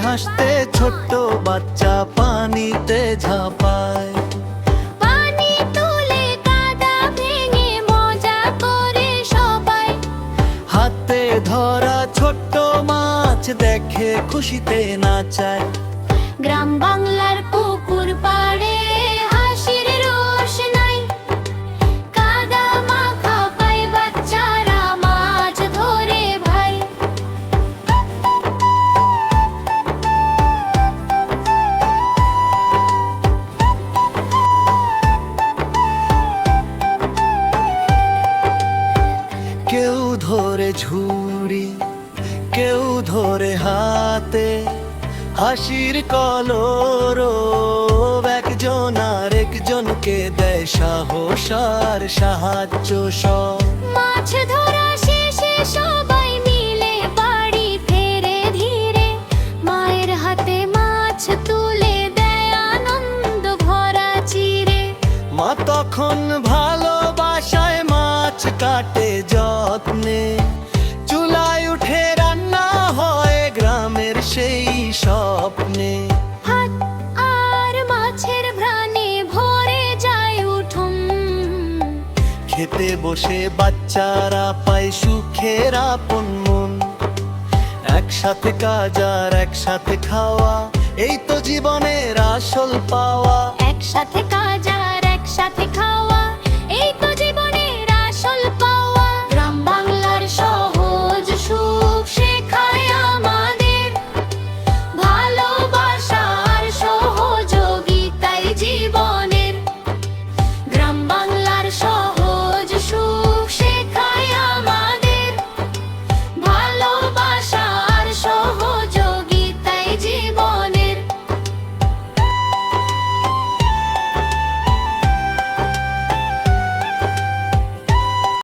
হাসতে ছোট্ট বাচ্চা পানিতে ঝাঁপায়। পানি তুলে কাদা ভেঙে মজা করে সবাই। হাতে ধরা ছোট্ট মাছ দেখে খুশিতে নাচায়। গ্রাম বাংলার পুকুর পাড়ে হাসির রোশনাই। কাদা মাখা পায় বাচ্চারা মাছ ধরে ভাই। কেউ ধরে ঝুড়ি, কেউ ধরে হাতে, হাসির কলরব একজন আর একজনকে দেয় সাহস আর সাহায্য সব। মাছ ধরা শেষে সবাই মিলে বাড়ি ফেরে ধীরে। মায়ের হাতে মাছ তুলে দেয় আনন্দ ভরা চিরে। মা তখন ভালোবাসায় মাছ কাটে যত্নে। চুলায় উঠে রান্না হয় গ্রামের সেই স্বপ্নে। ভাত আর মাছের ঘ্রাণে ভরে যায় উঠোন। খেতে বসে বাচ্চারা পায় সুখের আপন মন। একসাথে কাজ আর একসাথে খাওয়া, এই তো জীবনের আসল পাওয়া। একসাথে কাজ